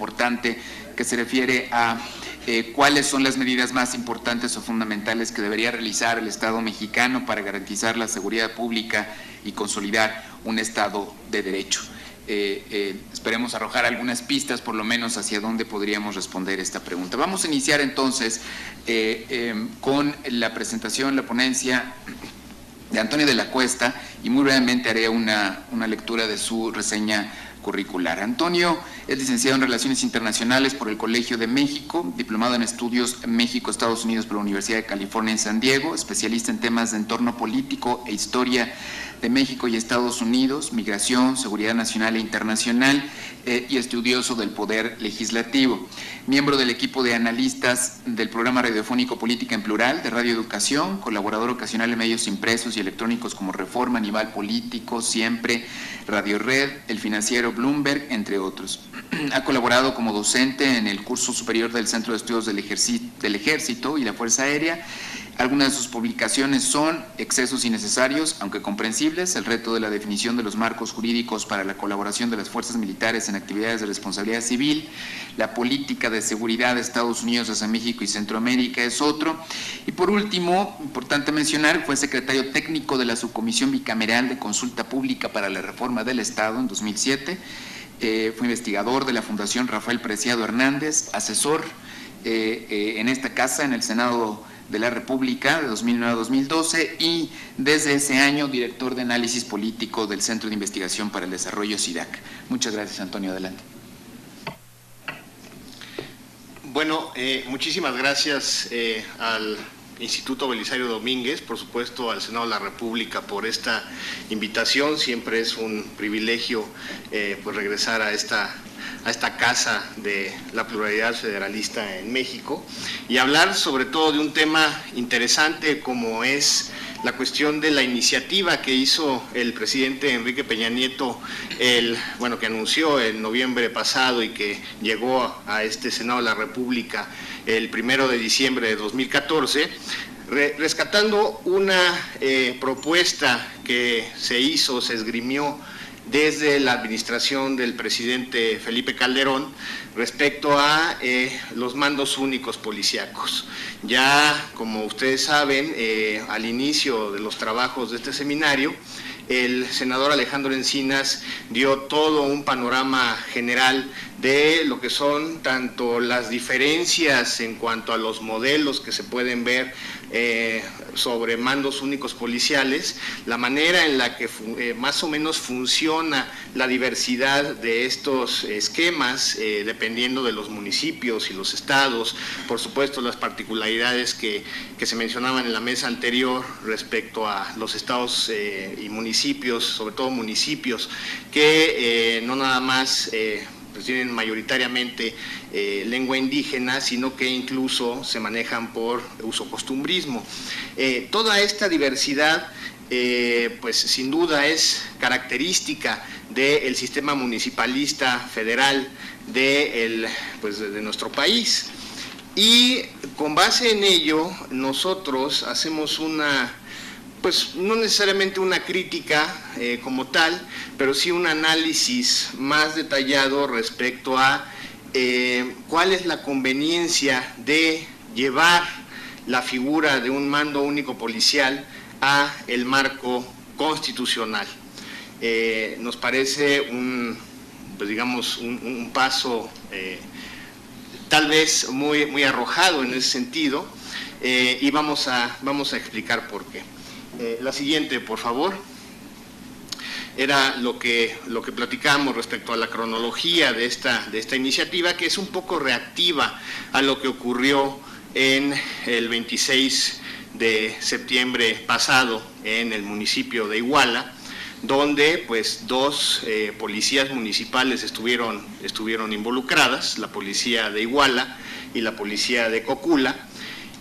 importante que se refiere a cuáles son las medidas más importantes o fundamentales que debería realizar el Estado mexicano para garantizar la seguridad pública y consolidar un Estado de Derecho. Esperemos arrojar algunas pistas, por lo menos, hacia dónde podríamos responder esta pregunta. Vamos a iniciar entonces con la presentación, la ponencia de Antonio de la Cuesta, y muy brevemente haré una lectura de su reseña curricular. Antonio es licenciado en Relaciones Internacionales por el Colegio de México, diplomado en Estudios México-Estados Unidos por la Universidad de California en San Diego, especialista en temas de entorno político e historia de México y Estados Unidos, migración, seguridad nacional e internacional, y estudioso del poder legislativo. Miembro del equipo de analistas del programa radiofónico Política en Plural de Radio Educación, colaborador ocasional en medios impresos y electrónicos como Reforma, Animal Político, Siempre, Radio Red, El Financiero, Bloomberg, entre otros. Ha colaborado como docente en el curso superior del Centro de Estudios del Ejército y la Fuerza Aérea. Algunas de sus publicaciones son Excesos innecesarios, aunque comprensibles, el reto de la definición de los marcos jurídicos para la colaboración de las fuerzas militares en actividades de responsabilidad civil, la política de seguridad de Estados Unidos hacia México y Centroamérica es otro. Y por último, importante mencionar, fue secretario técnico de la Subcomisión Bicameral de Consulta Pública para la Reforma del Estado en 2007, fue investigador de la Fundación Rafael Preciado Hernández, asesor en esta casa, en el Senado de la República de 2009 a 2012, y desde ese año director de análisis político del Centro de Investigación para el Desarrollo CIDAC. Muchas gracias, Antonio, adelante. Bueno, muchísimas gracias al Instituto Belisario Domínguez, por supuesto al Senado de la República por esta invitación. Siempre es un privilegio pues regresar a esta casa de la pluralidad federalista en México y hablar sobre todo de un tema interesante como es la cuestión de la iniciativa que hizo el presidente Enrique Peña Nieto, que anunció en noviembre pasado y que llegó a este Senado de la República el 1 de diciembre de 2014, rescatando una propuesta que se esgrimió desde la administración del presidente Felipe Calderón respecto a los mandos únicos policíacos. Ya, como ustedes saben, al inicio de los trabajos de este seminario, el senador Alejandro Encinas dio todo un panorama general de lo que son tanto las diferencias en cuanto a los modelos que se pueden ver sobre mandos únicos policiales, la manera en la que más o menos funciona la diversidad de estos esquemas, dependiendo de los municipios y los estados, por supuesto las particularidades que se mencionaban en la mesa anterior respecto a los estados y municipios, sobre todo municipios que no nada más pues tienen mayoritariamente lengua indígena, sino que incluso se manejan por uso costumbrismo. Toda esta diversidad, pues sin duda es característica del sistema municipalista federal de nuestro país. Y con base en ello, nosotros hacemos pues no necesariamente una crítica como tal, pero sí un análisis más detallado respecto a cuál es la conveniencia de llevar la figura de un mando único policial a el marco constitucional. Nos parece un paso tal vez muy arrojado en ese sentido, y vamos a explicar por qué. La siguiente, por favor. Era lo que platicamos respecto a la cronología de esta iniciativa, que es un poco reactiva a lo que ocurrió en el 26 de septiembre pasado en el municipio de Iguala, donde pues dos policías municipales estuvieron involucradas, la policía de Iguala y la policía de Cocula,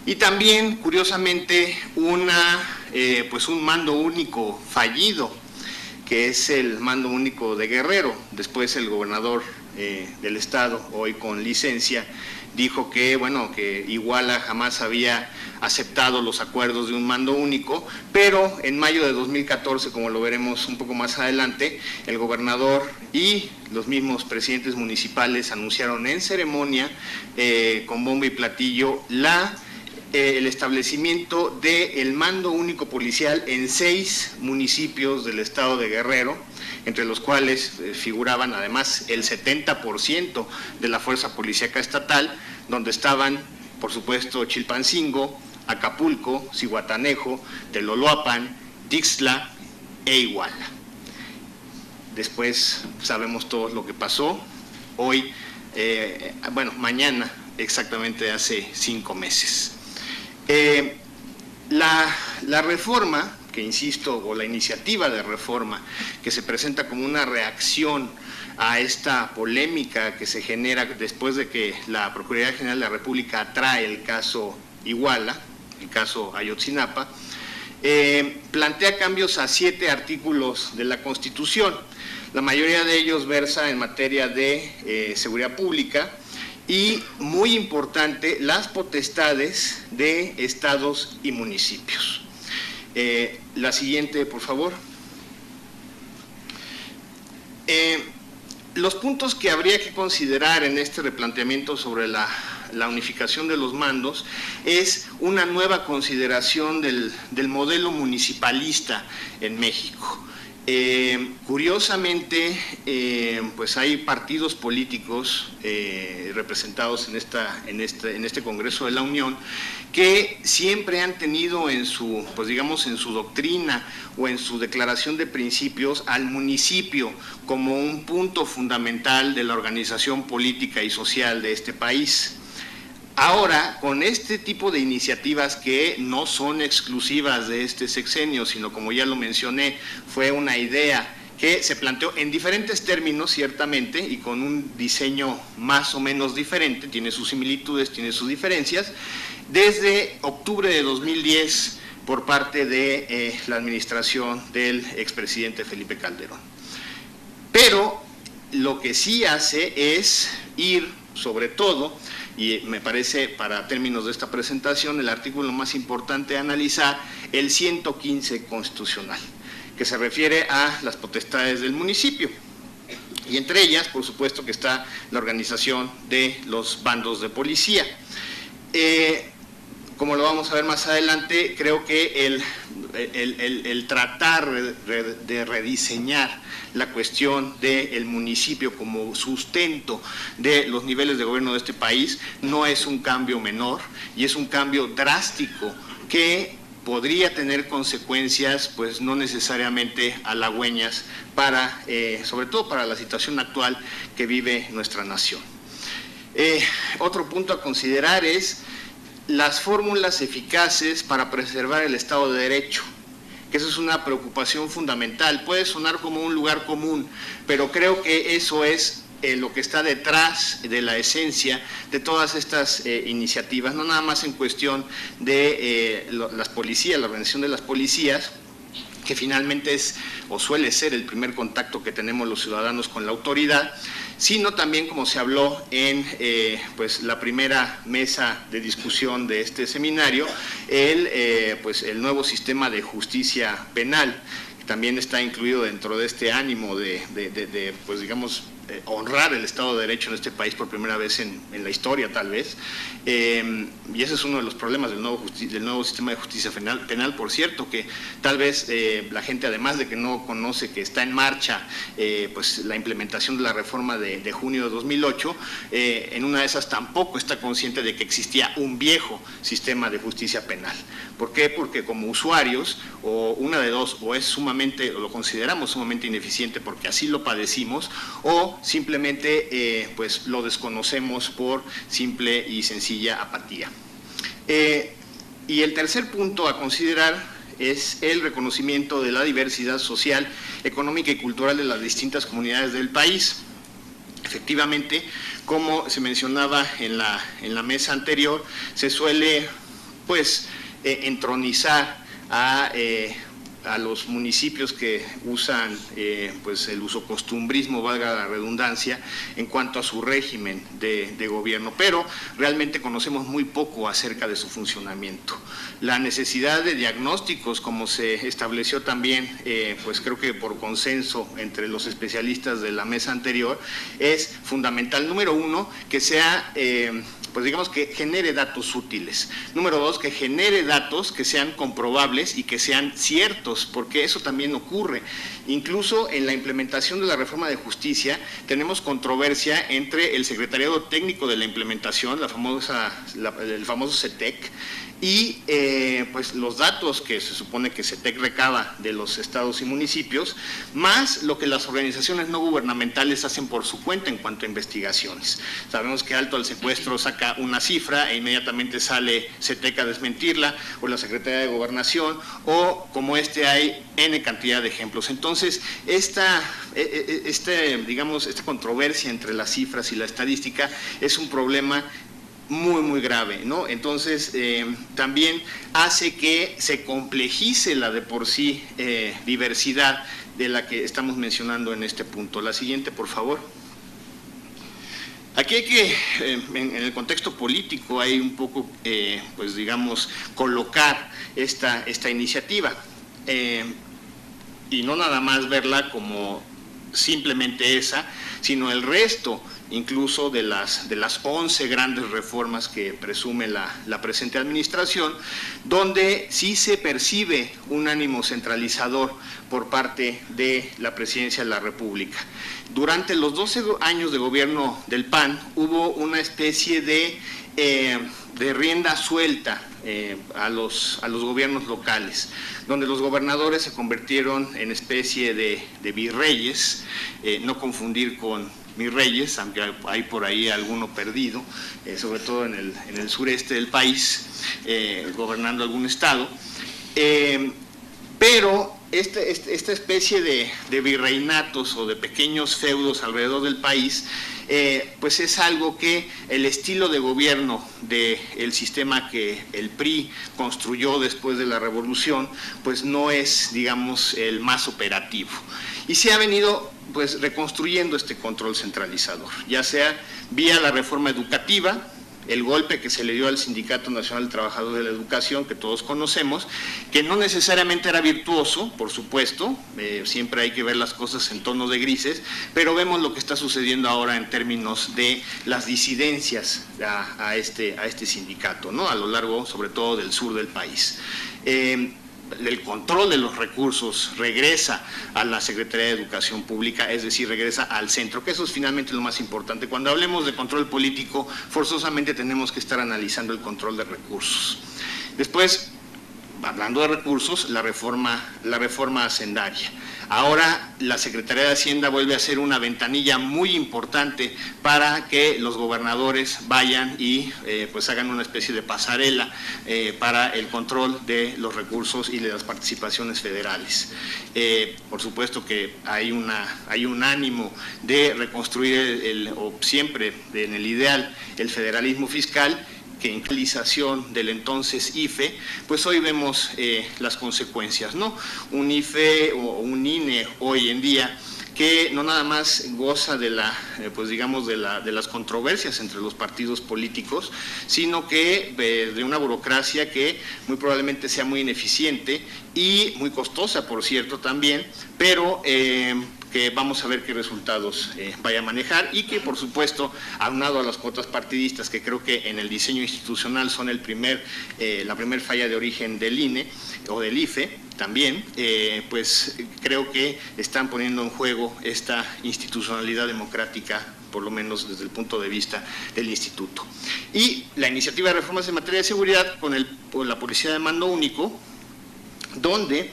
y también curiosamente un mando único fallido, que es el mando único de Guerrero. Después el gobernador del Estado, hoy con licencia, dijo que, bueno, que Iguala jamás había aceptado los acuerdos de un mando único, pero en mayo de 2014, como lo veremos un poco más adelante, el gobernador y los mismos presidentes municipales anunciaron en ceremonia, con bombo y platillo, el establecimiento del mando único policial en 6 municipios del estado de Guerrero, entre los cuales figuraban además el 70% de la fuerza policíaca estatal, donde estaban, por supuesto, Chilpancingo, Acapulco, Zihuatanejo, Teloloapan, Tixtla e Iguala. Después sabemos todos lo que pasó. Hoy, mañana, exactamente hace 5 meses. La reforma, que insisto, o la iniciativa de reforma que se presenta como una reacción a esta polémica que se genera después de que la Procuraduría General de la República trae el caso Iguala, el caso Ayotzinapa, plantea cambios a 7 artículos de la Constitución. La mayoría de ellos versa en materia de seguridad pública y, muy importante, las potestades de estados y municipios. La siguiente, por favor. Los puntos que habría que considerar en este replanteamiento sobre la unificación de los mandos es una nueva consideración del modelo municipalista en México. Curiosamente, pues hay partidos políticos representados en este Congreso de la Unión que siempre han tenido en su, pues digamos, en su doctrina o en su declaración de principios al municipio como un punto fundamental de la organización política y social de este país. Ahora, con este tipo de iniciativas que no son exclusivas de este sexenio, sino, como ya lo mencioné, fue una idea que se planteó en diferentes términos, ciertamente, y con un diseño más o menos diferente, tiene sus similitudes, tiene sus diferencias, desde octubre de 2010 por parte de la administración del expresidente Felipe Calderón. Pero lo que sí hace es ir, sobre todo, y me parece, para términos de esta presentación, el artículo más importante a analizar, el 115 constitucional, que se refiere a las potestades del municipio. Y entre ellas, por supuesto, que está la organización de los bandos de policía. Como lo vamos a ver más adelante, creo que el tratar de rediseñar la cuestión del municipio como sustento de los niveles de gobierno de este país no es un cambio menor y es un cambio drástico que podría tener consecuencias, pues no necesariamente halagüeñas para, sobre todo para la situación actual que vive nuestra nación. Otro punto a considerar es las fórmulas eficaces para preservar el Estado de Derecho, que eso es una preocupación fundamental. Puede sonar como un lugar común, pero creo que eso es lo que está detrás de la esencia de todas estas iniciativas, no nada más en cuestión de las policías, la organización de las policías, que finalmente es o suele ser el primer contacto que tenemos los ciudadanos con la autoridad, sino también, como se habló en pues la primera mesa de discusión de este seminario, pues el nuevo sistema de justicia penal, que también está incluido dentro de este ánimo de pues digamos, honrar el Estado de Derecho en este país por primera vez en la historia, tal vez. Y ese es uno de los problemas del nuevo sistema de justicia penal, por cierto, que tal vez la gente, además de que no conoce que está en marcha pues la implementación de la reforma de junio de 2008, en una de esas tampoco está consciente de que existía un viejo sistema de justicia penal. ¿Por qué? Porque como usuarios, o una de dos, o es sumamente, o lo consideramos sumamente ineficiente porque así lo padecimos, o simplemente pues lo desconocemos por simple y sencilla apatía. Y el tercer punto a considerar es el reconocimiento de la diversidad social, económica y cultural de las distintas comunidades del país. Efectivamente, como se mencionaba en la mesa anterior, se suele pues entronizar a a los municipios que usan pues el usocostumbrismo, valga la redundancia, en cuanto a su régimen de gobierno, pero realmente conocemos muy poco acerca de su funcionamiento. La necesidad de diagnósticos, como se estableció también, pues creo que por consenso entre los especialistas de la mesa anterior, es fundamental. Número uno, que sea pues digamos que genere datos útiles. Número dos, que genere datos que sean comprobables y que sean ciertos, porque eso también ocurre. Incluso en la implementación de la reforma de justicia tenemos controversia entre el Secretariado Técnico de la Implementación, el famoso CETEC, y pues los datos que se supone que CETEC recaba de los estados y municipios, más lo que las organizaciones no gubernamentales hacen por su cuenta en cuanto a investigaciones. Sabemos que Alto al Secuestro saca una cifra e inmediatamente sale CETEC a desmentirla, o la Secretaría de Gobernación, o como hay N cantidad de ejemplos. Entonces, esta controversia entre las cifras y la estadística es un problema muy grave, ¿no? Entonces, también hace que se complejice la de por sí diversidad de la que estamos mencionando en este punto. La siguiente, por favor. Aquí hay que, en el contexto político, hay un poco, pues digamos, colocar esta iniciativa y no nada más verla como simplemente esa, sino el resto incluso de las 11 grandes reformas que presume la presente administración, donde sí se percibe un ánimo centralizador por parte de la Presidencia de la República. Durante los 12 años de gobierno del PAN hubo una especie de rienda suelta a los gobiernos locales, donde los gobernadores se convirtieron en especie de virreyes, no confundir con mis reyes, aunque hay por ahí alguno perdido, sobre todo en el sureste del país, gobernando algún estado, pero esta especie de virreinatos o de pequeños feudos alrededor del país, pues es algo que el estilo de gobierno del sistema que el PRI construyó después de la revolución, pues no es, digamos, el más operativo. Y se ha venido pues reconstruyendo este control centralizador, ya sea vía la reforma educativa, el golpe que se le dio al Sindicato Nacional de Trabajadores de la Educación, que todos conocemos, que no necesariamente era virtuoso, por supuesto, siempre hay que ver las cosas en tonos de grises, pero vemos lo que está sucediendo ahora en términos de las disidencias a este sindicato, ¿no? A lo largo, sobre todo, del sur del país. El control de los recursos regresa a la Secretaría de Educación Pública, es decir, regresa al centro, que eso es finalmente lo más importante. Cuando hablemos de control político, forzosamente tenemos que estar analizando el control de recursos. Después, hablando de recursos, la reforma hacendaria. Ahora la Secretaría de Hacienda vuelve a ser una ventanilla muy importante para que los gobernadores vayan y pues hagan una especie de pasarela para el control de los recursos y de las participaciones federales. Por supuesto que hay un ánimo de reconstruir o siempre en el ideal el federalismo fiscal, que en utilización del entonces IFE, pues hoy vemos las consecuencias, ¿no? Un IFE o un INE hoy en día que no nada más goza de pues digamos de las controversias entre los partidos políticos, sino que de una burocracia que muy probablemente sea muy ineficiente y muy costosa, por cierto, también, pero que vamos a ver qué resultados vaya a manejar y que, por supuesto, aunado a las cuotas partidistas, que creo que en el diseño institucional son la primer falla de origen del INE o del IFE, también, pues creo que están poniendo en juego esta institucionalidad democrática, por lo menos desde el punto de vista del instituto. Y la iniciativa de reformas en materia de seguridad con la Policía de Mando Único, donde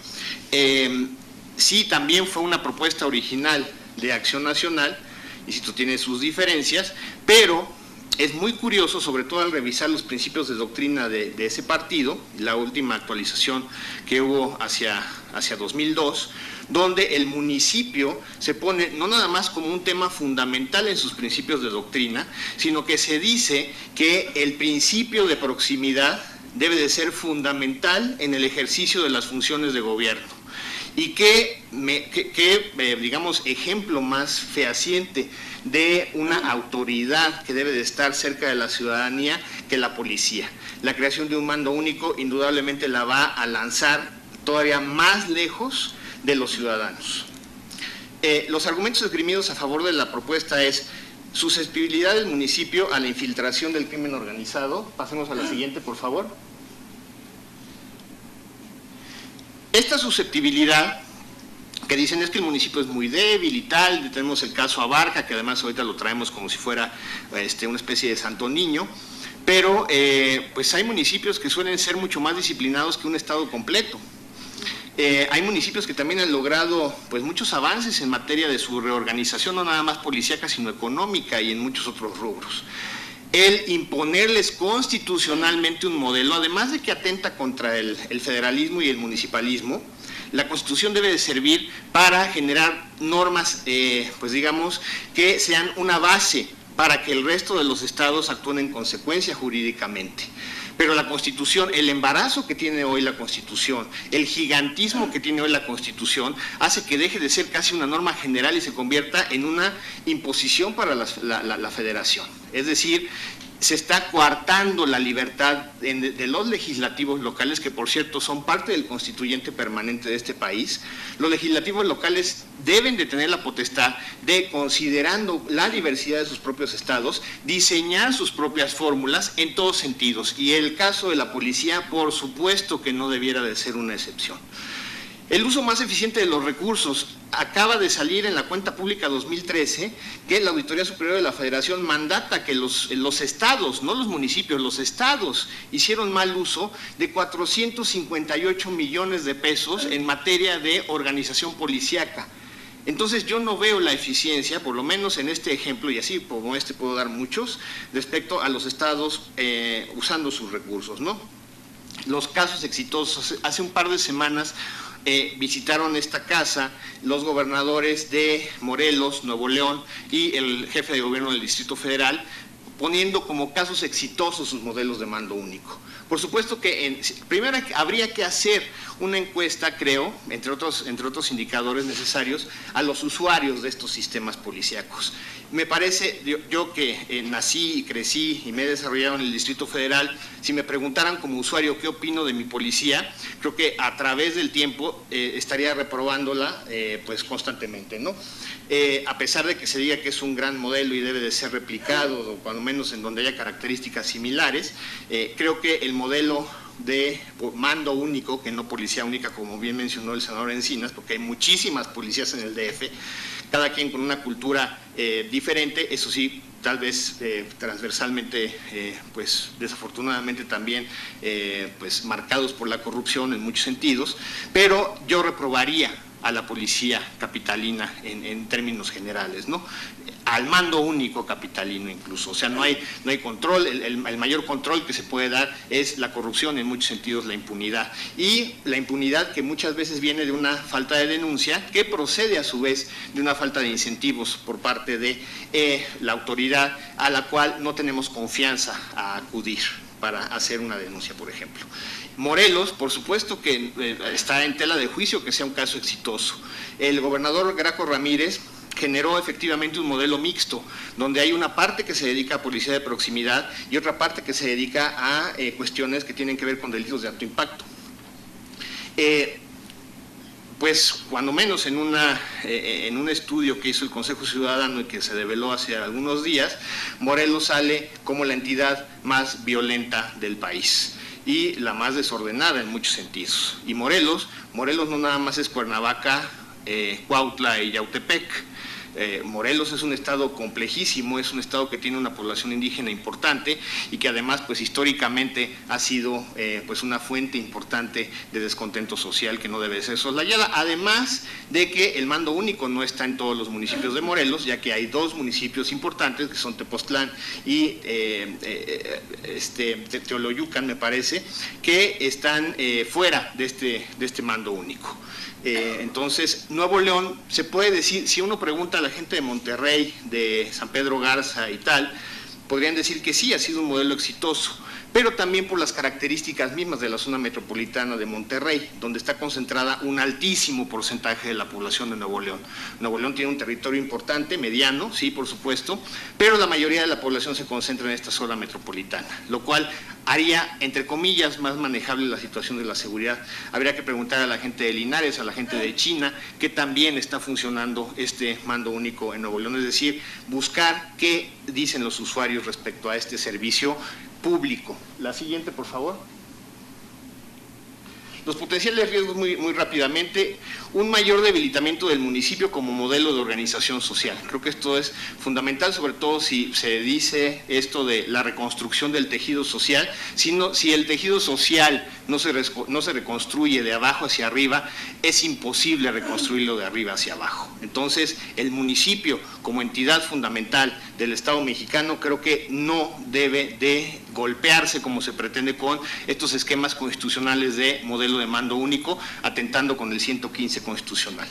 sí también fue una propuesta original de Acción Nacional, y si tú tienes sus diferencias, pero es muy curioso, sobre todo al revisar los principios de doctrina de ese partido, la última actualización que hubo hacia 2002, donde el municipio se pone no nada más como un tema fundamental en sus principios de doctrina, sino que se dice que el principio de proximidad debe de ser fundamental en el ejercicio de las funciones de gobierno. Y digamos, ejemplo más fehaciente de una autoridad que debe de estar cerca de la ciudadanía que la policía. La creación de un mando único indudablemente la va a lanzar todavía más lejos de los ciudadanos. Los argumentos esgrimidos a favor de la propuesta es susceptibilidad del municipio a la infiltración del crimen organizado. Pasemos a la siguiente, por favor. Esta susceptibilidad, que dicen es que el municipio es muy débil y tal, tenemos el caso Abarca, que además ahorita lo traemos como si fuera una especie de santo niño, pero pues hay municipios que suelen ser mucho más disciplinados que un estado completo. Hay municipios que también han logrado pues muchos avances en materia de su reorganización, no nada más policíaca, sino económica y en muchos otros rubros. El imponerles constitucionalmente un modelo, además de que atenta contra el federalismo y el municipalismo, la Constitución debe de servir para generar normas, pues digamos, que sean una base para que el resto de los estados actúen en consecuencia jurídicamente. Pero la Constitución, el embarazo que tiene hoy la Constitución, el gigantismo que tiene hoy la Constitución, hace que deje de ser casi una norma general y se convierta en una imposición para la federación. Es decir, se está coartando la libertad de los legislativos locales, que por cierto son parte del constituyente permanente de este país. Los legislativos locales deben de tener la potestad de, considerando la diversidad de sus propios estados, diseñar sus propias fórmulas en todos sentidos. Y el caso de la policía, por supuesto que no debiera de ser una excepción. El uso más eficiente de los recursos. Acaba de salir en la cuenta pública 2013 que la Auditoría Superior de la Federación mandata que los estados, no los municipios, los estados hicieron mal uso de 458 millones de pesos en materia de organización policíaca. Entonces yo no veo la eficiencia, por lo menos en este ejemplo, y así como este puedo dar muchos, respecto a los estados usando sus recursos, ¿no? Los casos exitosos. Hace un par de semanas visitaron esta casa los gobernadores de Morelos, Nuevo León y el jefe de gobierno del Distrito Federal, poniendo como casos exitosos sus modelos de mando único. Por supuesto que primero habría que hacer una encuesta, creo, entre otros indicadores necesarios, a los usuarios de estos sistemas policíacos. Me parece, yo que nací y crecí y me he desarrollado en el Distrito Federal, si me preguntaran como usuario qué opino de mi policía, creo que a través del tiempo estaría reprobándola pues constantemente, ¿no? A pesar de que se diga que es un gran modelo y debe de ser replicado, o cuando menos en donde haya características similares, creo que el modelo de mando único, que no policía única, como bien mencionó el senador Encinas, porque hay muchísimas policías en el DF, cada quien con una cultura diferente, eso sí, tal vez transversalmente, pues desafortunadamente también pues marcados por la corrupción en muchos sentidos, pero yo reprobaría a la policía capitalina en términos generales, ¿no? Al mando único capitalino incluso, o sea, no hay control, el mayor control que se puede dar es la corrupción, en muchos sentidos la impunidad, y la impunidad que muchas veces viene de una falta de denuncia, que procede a su vez de una falta de incentivos por parte de la autoridad, a la cual no tenemos confianza a acudir para hacer una denuncia, por ejemplo. Morelos, por supuesto que está en tela de juicio que sea un caso exitoso. El gobernador Graco Ramírez generó efectivamente un modelo mixto, donde hay una parte que se dedica a policía de proximidad y otra parte que se dedica a cuestiones que tienen que ver con delitos de alto impacto. Pues cuando menos en un estudio que hizo el Consejo Ciudadano y que se develó hace algunos días, Morelos sale como la entidad más violenta del país y la más desordenada en muchos sentidos. Y Morelos no nada más es Cuernavaca, Cuautla y Yautepec. Morelos es un estado complejísimo, es un estado que tiene una población indígena importante y que además pues históricamente ha sido pues una fuente importante de descontento social que no debe ser soslayada, además de que el mando único no está en todos los municipios de Morelos, ya que hay dos municipios importantes que son Tepoztlán y Teoloyucan, me parece, que están fuera de este mando único. Entonces, Nuevo León, se puede decir, si uno pregunta a la gente de Monterrey, de San Pedro Garza y tal, podrían decir que sí, ha sido un modelo exitoso, pero también por las características mismas de la zona metropolitana de Monterrey, donde está concentrada un altísimo porcentaje de la población de Nuevo León. Nuevo León tiene un territorio importante, mediano, sí, por supuesto, pero la mayoría de la población se concentra en esta zona metropolitana, lo cual haría, entre comillas, más manejable la situación de la seguridad. Habría que preguntar a la gente de Linares, a la gente de China, que también está funcionando este mando único en Nuevo León, es decir, buscar qué dicen los usuarios respecto a este servicio público. La siguiente, por favor. Los potenciales riesgos muy rápidamente, un mayor debilitamiento del municipio como modelo de organización social. Creo que esto es fundamental, sobre todo si se dice esto de la reconstrucción del tejido social. Si el tejido social no se reconstruye de abajo hacia arriba, es imposible reconstruirlo de arriba hacia abajo. Entonces, el municipio como entidad fundamental del Estado mexicano creo que no debe de golpearse como se pretende con estos esquemas constitucionales de modelo de mando único, atentando con el 115 constitucional.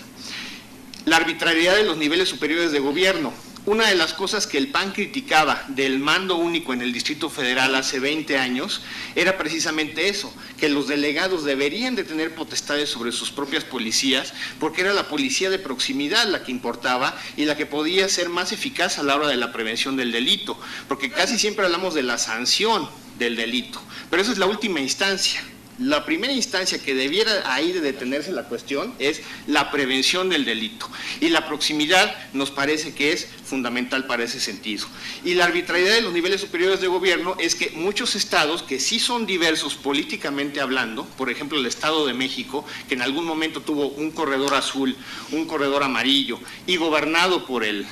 La arbitrariedad de los niveles superiores de gobierno. Una de las cosas que el PAN criticaba del mando único en el Distrito Federal hace 20 años era precisamente eso, que los delegados deberían de tener potestades sobre sus propias policías, porque era la policía de proximidad la que importaba y la que podía ser más eficaz a la hora de la prevención del delito, porque casi siempre hablamos de la sanción del delito, pero esa es la última instancia. La primera instancia que debiera ahí de detenerse la cuestión es la prevención del delito, y la proximidad nos parece que es fundamental para ese sentido. Y la arbitrariedad de los niveles superiores de gobierno es que muchos estados que sí son diversos políticamente hablando, por ejemplo el Estado de México, que en algún momento tuvo un corredor azul, un corredor amarillo, y gobernado por el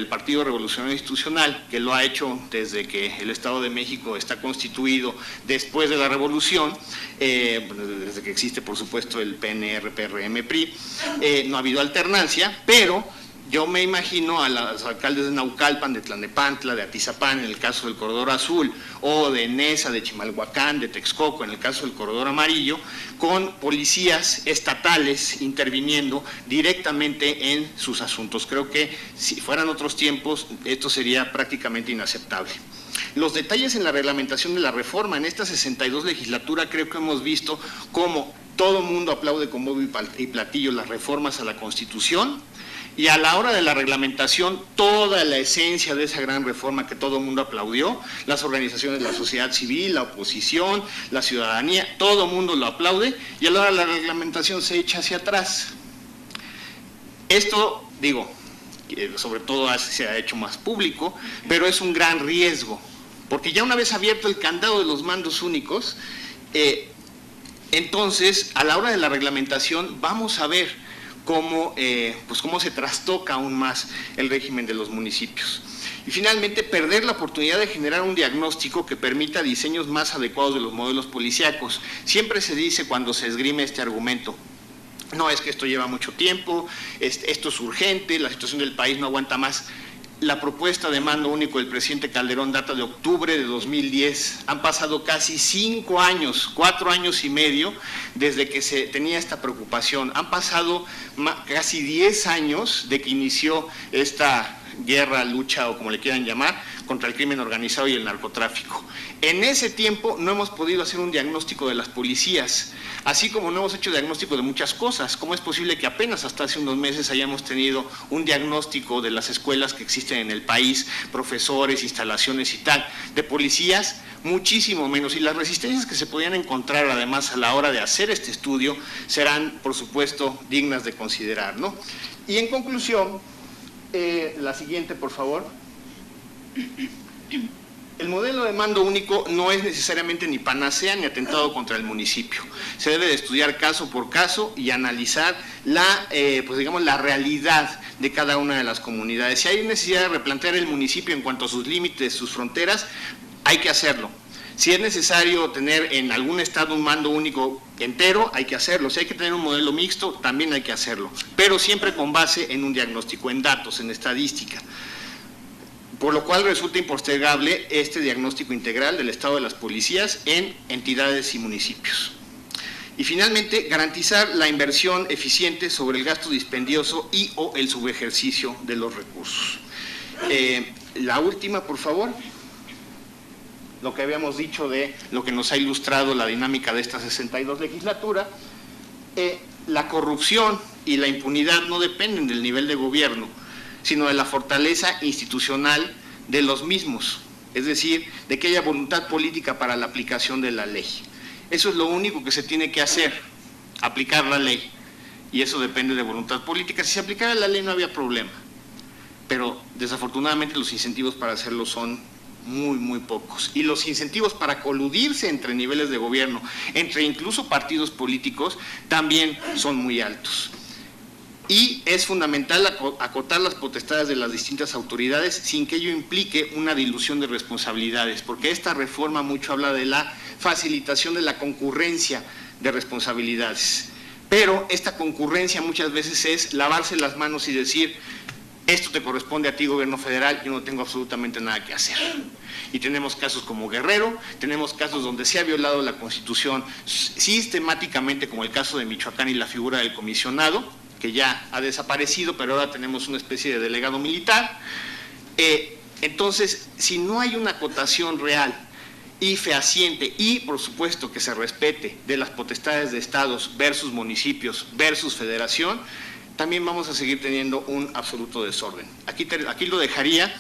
Partido Revolucionario Institucional, que lo ha hecho desde que el Estado de México está constituido después de la Revolución, desde que existe por supuesto el PNR, PRM, PRI, no ha habido alternancia, pero yo me imagino a los alcaldes de Naucalpan, de Tlalnepantla, de Atizapán, en el caso del corredor azul, o de Nesa, de Chimalhuacán, de Texcoco, en el caso del corredor amarillo, con policías estatales interviniendo directamente en sus asuntos. Creo que si fueran otros tiempos, esto sería prácticamente inaceptable. Los detalles en la reglamentación de la reforma, en esta 62 legislatura creo que hemos visto cómo todo mundo aplaude con bombo y platillo las reformas a la Constitución, y a la hora de la reglamentación, toda la esencia de esa gran reforma que todo el mundo aplaudió, las organizaciones de la sociedad civil, la oposición, la ciudadanía, todo el mundo lo aplaude, y a la hora de la reglamentación se echa hacia atrás. Esto, digo, sobre todo se ha hecho más público, pero es un gran riesgo, porque ya una vez abierto el candado de los mandos únicos, entonces a la hora de la reglamentación vamos a ver cómo se trastoca aún más el régimen de los municipios. Y finalmente, perder la oportunidad de generar un diagnóstico que permita diseños más adecuados de los modelos policíacos. Siempre se dice cuando se esgrime este argumento: no, es que esto lleva mucho tiempo, esto es urgente, la situación del país no aguanta más. La propuesta de mando único del presidente Calderón data de octubre de 2010. Han pasado casi 5 años, 4 años y medio desde que se tenía esta preocupación. Han pasado casi 10 años de que inició esta guerra, lucha o como le quieran llamar, contra el crimen organizado y el narcotráfico. En ese tiempo no hemos podido hacer un diagnóstico de las policías, así como no hemos hecho diagnóstico de muchas cosas. ¿Cómo es posible que apenas hasta hace unos meses hayamos tenido un diagnóstico de las escuelas que existen en el país, profesores, instalaciones y tal? De policías, muchísimo menos, y las resistencias que se podían encontrar además a la hora de hacer este estudio serán, por supuesto, dignas de considerar, ¿no? Y en conclusión, la siguiente, por favor. El modelo de mando único no es necesariamente ni panacea ni atentado contra el municipio. Se debe de estudiar caso por caso y analizar la realidad de cada una de las comunidades. Si hay necesidad de replantear el municipio en cuanto a sus límites, sus fronteras, hay que hacerlo. Si es necesario tener en algún estado un mando único entero, hay que hacerlo. Si hay que tener un modelo mixto, también hay que hacerlo. Pero siempre con base en un diagnóstico, en datos, en estadística. Por lo cual resulta impostergable este diagnóstico integral del estado de las policías en entidades y municipios. Y finalmente, garantizar la inversión eficiente sobre el gasto dispendioso y o el subejercicio de los recursos. La última, por favor. lo que habíamos dicho de lo que nos ha ilustrado la dinámica de esta 62 legislatura, la corrupción y la impunidad no dependen del nivel de gobierno, sino de la fortaleza institucional de los mismos, es decir, de que haya voluntad política para la aplicación de la ley. Eso es lo único que se tiene que hacer, aplicar la ley, y eso depende de voluntad política. Si se aplicara la ley no había problema, pero desafortunadamente los incentivos para hacerlo son muy pocos, y los incentivos para coludirse entre niveles de gobierno, entre incluso partidos políticos, también son muy altos. Y es fundamental acotar las potestades de las distintas autoridades sin que ello implique una dilución de responsabilidades, porque esta reforma mucho habla de la facilitación de la concurrencia de responsabilidades, pero esta concurrencia muchas veces es lavarse las manos y decir: esto te corresponde a ti, gobierno federal, yo no tengo absolutamente nada que hacer. Y tenemos casos como Guerrero, tenemos casos donde se ha violado la Constitución sistemáticamente, como el caso de Michoacán y la figura del comisionado, que ya ha desaparecido, pero ahora tenemos una especie de delegado militar. Entonces, si no hay una acotación real y fehaciente, y por supuesto que se respete de las potestades de estados versus municipios versus federación, también vamos a seguir teniendo un absoluto desorden. Aquí lo dejaría,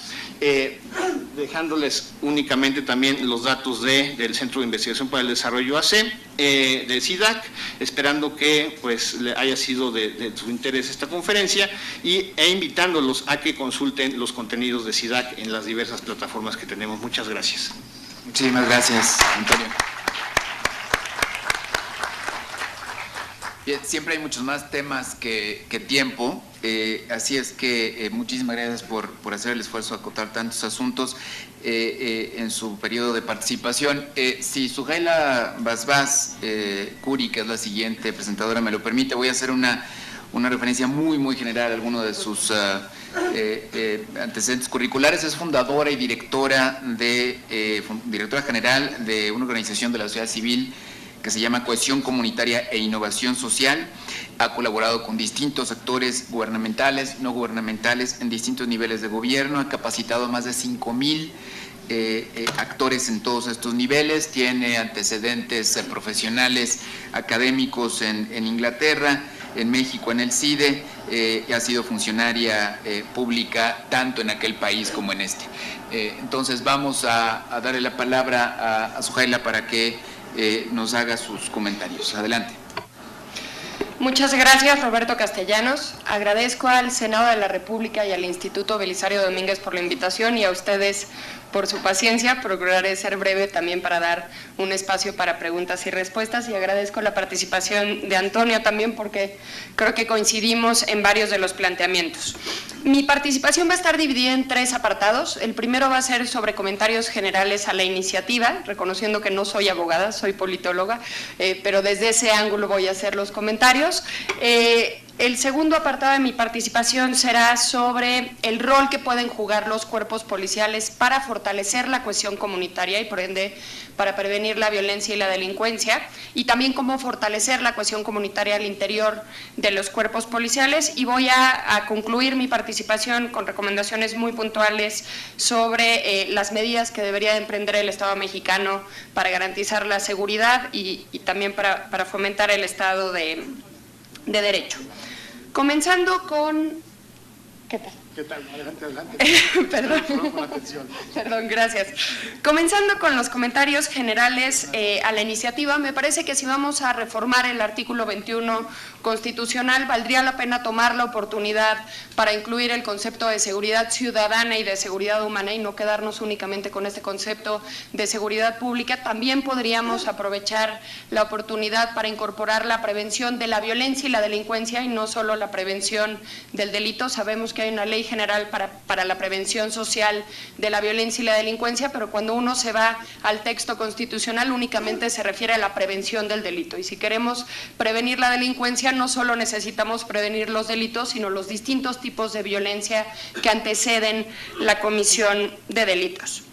dejándoles únicamente también los datos del Centro de Investigación para el Desarrollo AC, del SIDAC, esperando que pues le haya sido de su interés esta conferencia, e invitándolos a que consulten los contenidos de SIDAC en las diversas plataformas que tenemos. Muchas gracias. Muchísimas gracias, Antonio. Bien, siempre hay muchos más temas que tiempo, así es que muchísimas gracias por hacer el esfuerzo de acotar tantos asuntos en su periodo de participación. Si Suhaila Basbás Curi, que es la siguiente presentadora, me lo permite, voy a hacer una referencia muy general a alguno de sus antecedentes curriculares. Es fundadora y directora general de una organización de la sociedad civil que se llama Cohesión Comunitaria e Innovación Social. Ha colaborado con distintos actores gubernamentales, no gubernamentales, en distintos niveles de gobierno, ha capacitado a más de 5,000 actores en todos estos niveles, tiene antecedentes profesionales, académicos en Inglaterra, en México en el CIDE, y ha sido funcionaria pública tanto en aquel país como en este. Entonces vamos a darle la palabra a Suhaila para que nos haga sus comentarios. Adelante. Muchas gracias, Roberto Castellanos. Agradezco al Senado de la República y al Instituto Belisario Domínguez por la invitación, y a ustedes por su paciencia. Procuraré ser breve también para dar un espacio para preguntas y respuestas, y agradezco la participación de Antonio también, porque creo que coincidimos en varios de los planteamientos. Mi participación va a estar dividida en 3 apartados. El primero va a ser sobre comentarios generales a la iniciativa, reconociendo que no soy abogada, soy politóloga, pero desde ese ángulo voy a hacer los comentarios. El segundo apartado de mi participación será sobre el rol que pueden jugar los cuerpos policiales para fortalecer la cohesión comunitaria y por ende para prevenir la violencia y la delincuencia, y también cómo fortalecer la cohesión comunitaria al interior de los cuerpos policiales. Y voy a concluir mi participación con recomendaciones muy puntuales sobre las medidas que debería emprender el Estado mexicano para garantizar la seguridad y también para fomentar el Estado de Derecho. Comenzando con... ¿Qué tal? ¿Qué tal? Adelante. Perdón. Por la atención. Perdón, gracias. Comenzando con los comentarios generales a la iniciativa, me parece que si vamos a reformar el artículo 21 constitucional, valdría la pena tomar la oportunidad para incluir el concepto de seguridad ciudadana y de seguridad humana y no quedarnos únicamente con este concepto de seguridad pública. También podríamos aprovechar la oportunidad para incorporar la prevención de la violencia y la delincuencia y no solo la prevención del delito. Sabemos que hay una ley general para la prevención social de la violencia y la delincuencia, pero cuando uno se va al texto constitucional únicamente se refiere a la prevención del delito, y si queremos prevenir la delincuencia no solo necesitamos prevenir los delitos, sino los distintos tipos de violencia que anteceden la comisión de delitos.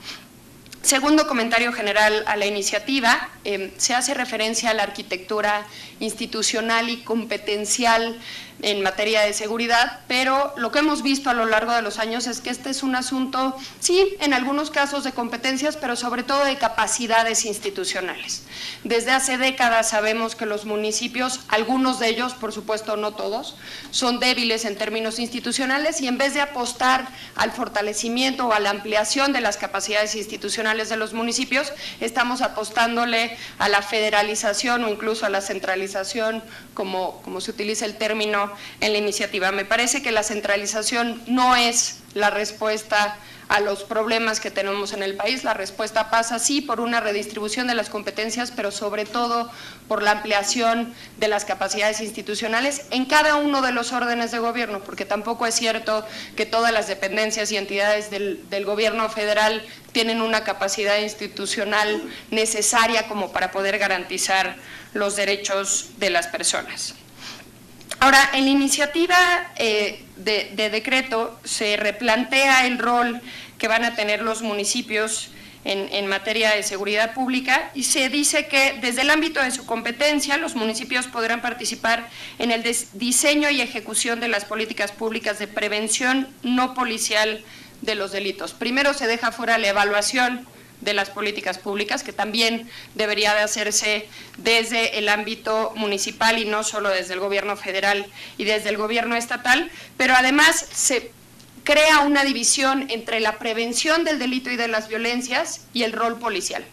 Segundo comentario general a la iniciativa, se hace referencia a la arquitectura institucional y competencial en materia de seguridad, pero lo que hemos visto a lo largo de los años es que este es un asunto, sí, en algunos casos de competencias, pero sobre todo de capacidades institucionales. Desde hace décadas sabemos que los municipios, algunos de ellos, por supuesto no todos, son débiles en términos institucionales y en vez de apostar al fortalecimiento o a la ampliación de las capacidades institucionales de los municipios, estamos apostándole a la federalización o incluso a la centralización, como se utiliza el término en la iniciativa. Me parece que la centralización no es la respuesta a los problemas que tenemos en el país. La respuesta pasa, sí, por una redistribución de las competencias, pero sobre todo por la ampliación de las capacidades institucionales en cada uno de los órdenes de gobierno, porque tampoco es cierto que todas las dependencias y entidades del gobierno federal tienen una capacidad institucional necesaria como para poder garantizar los derechos de las personas. Ahora, en la iniciativa de decreto se replantea el rol que van a tener los municipios en materia de seguridad pública y se dice que desde el ámbito de su competencia los municipios podrán participar en el diseño y ejecución de las políticas públicas de prevención no policial de los delitos. Primero se deja fuera la evaluación de las políticas públicas, que también debería de hacerse desde el ámbito municipal y no solo desde el gobierno federal y desde el gobierno estatal, pero además se crea una división entre la prevención del delito y de las violencias y el rol policial.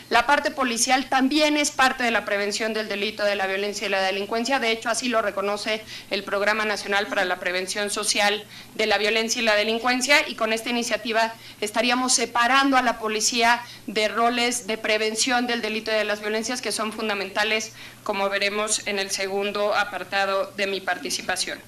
La parte policial también es parte de la prevención del delito, de la violencia y la delincuencia. De hecho, así lo reconoce el Programa Nacional para la Prevención Social de la Violencia y la Delincuencia, y con esta iniciativa estaríamos separando a la policía de roles de prevención del delito y de las violencias que son fundamentales, como veremos en el segundo apartado de mi participación.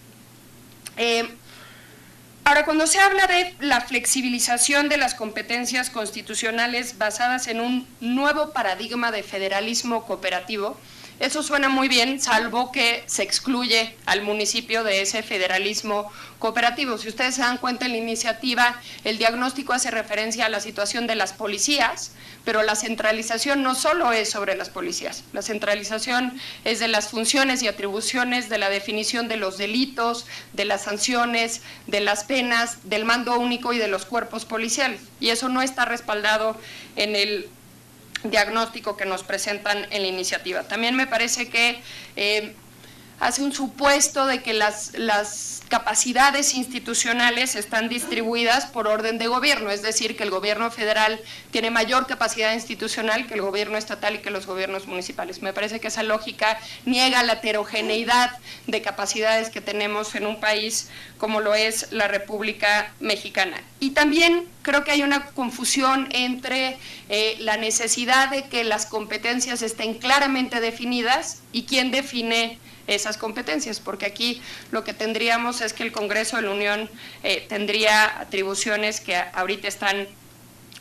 Ahora, cuando se habla de la flexibilización de las competencias constitucionales basadas en un nuevo paradigma de federalismo cooperativo, eso suena muy bien, salvo que se excluye al municipio de ese federalismo cooperativo. Si ustedes se dan cuenta en la iniciativa, el diagnóstico hace referencia a la situación de las policías, pero la centralización no solo es sobre las policías, la centralización es de las funciones y atribuciones, de la definición de los delitos, de las sanciones, de las penas, del mando único y de los cuerpos policiales, y eso no está respaldado en el diagnóstico que nos presentan en la iniciativa. También me parece que hace un supuesto de que las capacidades institucionales están distribuidas por orden de gobierno, es decir, que el gobierno federal tiene mayor capacidad institucional que el gobierno estatal y que los gobiernos municipales. Me parece que esa lógica niega la heterogeneidad de capacidades que tenemos en un país como lo es la República Mexicana. Y también creo que hay una confusión entre la necesidad de que las competencias estén claramente definidas y quién define esas competencias, porque aquí lo que tendríamos es que el Congreso de la Unión tendría atribuciones que ahorita están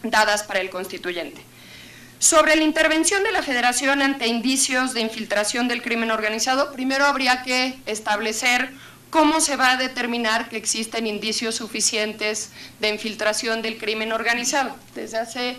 dadas para el constituyente. Sobre la intervención de la Federación ante indicios de infiltración del crimen organizado, primero habría que establecer cómo se va a determinar que existen indicios suficientes de infiltración del crimen organizado. Desde hace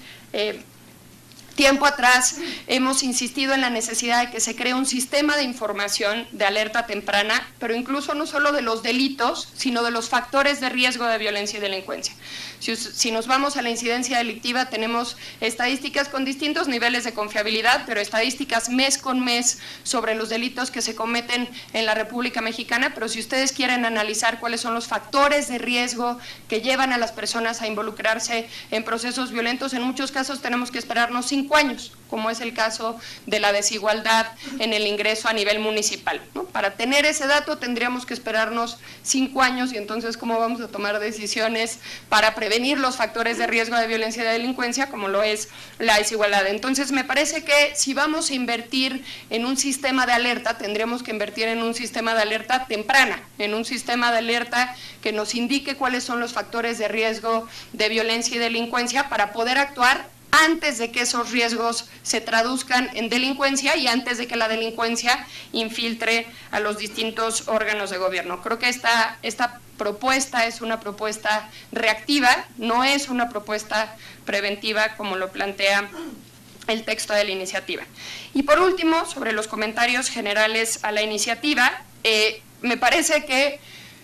tiempo atrás hemos insistido en la necesidad de que se cree un sistema de información de alerta temprana, pero incluso no solo de los delitos, sino de los factores de riesgo de violencia y delincuencia. Si nos vamos a la incidencia delictiva, tenemos estadísticas con distintos niveles de confiabilidad, pero estadísticas mes con mes sobre los delitos que se cometen en la República Mexicana, pero si ustedes quieren analizar cuáles son los factores de riesgo que llevan a las personas a involucrarse en procesos violentos, en muchos casos tenemos que esperarnos 5 años, como es el caso de la desigualdad en el ingreso a nivel municipal, ¿no? Para tener ese dato tendríamos que esperarnos 5 años y entonces ¿cómo vamos a tomar decisiones para prevenir los factores de riesgo de violencia y de delincuencia como lo es la desigualdad? Entonces me parece que si vamos a invertir en un sistema de alerta, tendríamos que invertir en un sistema de alerta temprana, en un sistema de alerta que nos indique cuáles son los factores de riesgo de violencia y delincuencia para poder actuar antes de que esos riesgos se traduzcan en delincuencia y antes de que la delincuencia infiltre a los distintos órganos de gobierno. Creo que esta propuesta es una propuesta reactiva, no es una propuesta preventiva como lo plantea el texto de la iniciativa. Y por último, sobre los comentarios generales a la iniciativa, me parece que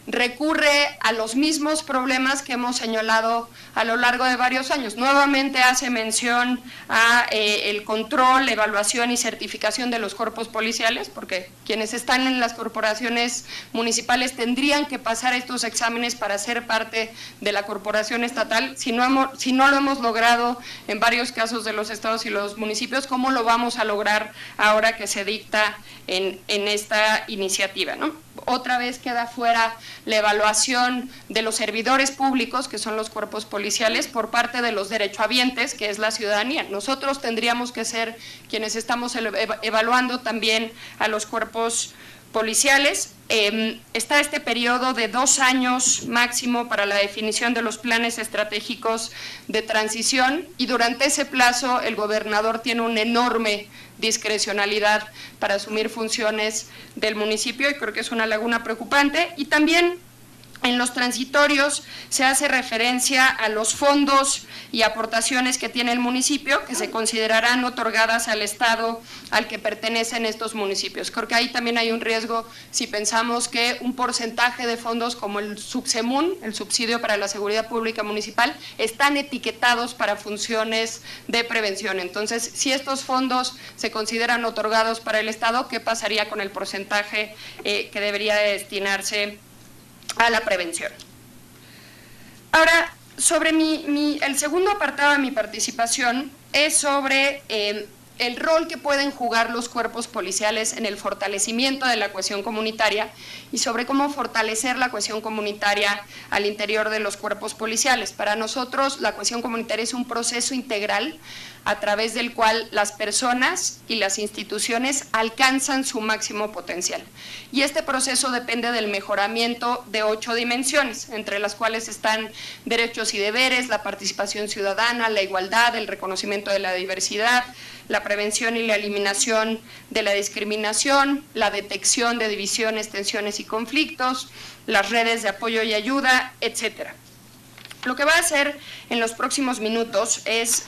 recurre a los mismos problemas que hemos señalado a lo largo de varios años. Nuevamente hace mención a el control, evaluación y certificación de los cuerpos policiales, porque quienes están en las corporaciones municipales tendrían que pasar estos exámenes para ser parte de la corporación estatal. Si no lo hemos logrado en varios casos de los estados y los municipios, ¿cómo lo vamos a lograr ahora que se dicta en esta iniciativa, ¿no? Otra vez queda fuera la evaluación de los servidores públicos, que son los cuerpos policiales, por parte de los derechohabientes, que es la ciudadanía. Nosotros tendríamos que ser quienes estamos evaluando también a los cuerpos policiales. Está este periodo de 2 años máximo para la definición de los planes estratégicos de transición y durante ese plazo el gobernador tiene una enorme discrecionalidad para asumir funciones del municipio y creo que es una laguna preocupante. Y también en los transitorios se hace referencia a los fondos y aportaciones que tiene el municipio que se considerarán otorgadas al Estado al que pertenecen estos municipios. Creo que ahí también hay un riesgo si pensamos que un porcentaje de fondos como el Subsemun, el subsidio para la seguridad pública municipal, están etiquetados para funciones de prevención. Entonces, si estos fondos se consideran otorgados para el Estado, ¿qué pasaría con el porcentaje que debería destinarse a la prevención? Ahora, sobre el segundo apartado de mi participación es sobre el rol que pueden jugar los cuerpos policiales en el fortalecimiento de la cohesión comunitaria y sobre cómo fortalecer la cohesión comunitaria al interior de los cuerpos policiales. Para nosotros, la cohesión comunitaria es un proceso integral a través del cual las personas y las instituciones alcanzan su máximo potencial. Y este proceso depende del mejoramiento de 8 dimensiones, entre las cuales están derechos y deberes, la participación ciudadana, la igualdad, el reconocimiento de la diversidad, la prevención y la eliminación de la discriminación, la detección de divisiones, tensiones y conflictos, las redes de apoyo y ayuda, etcétera. Lo que voy a hacer en los próximos minutos es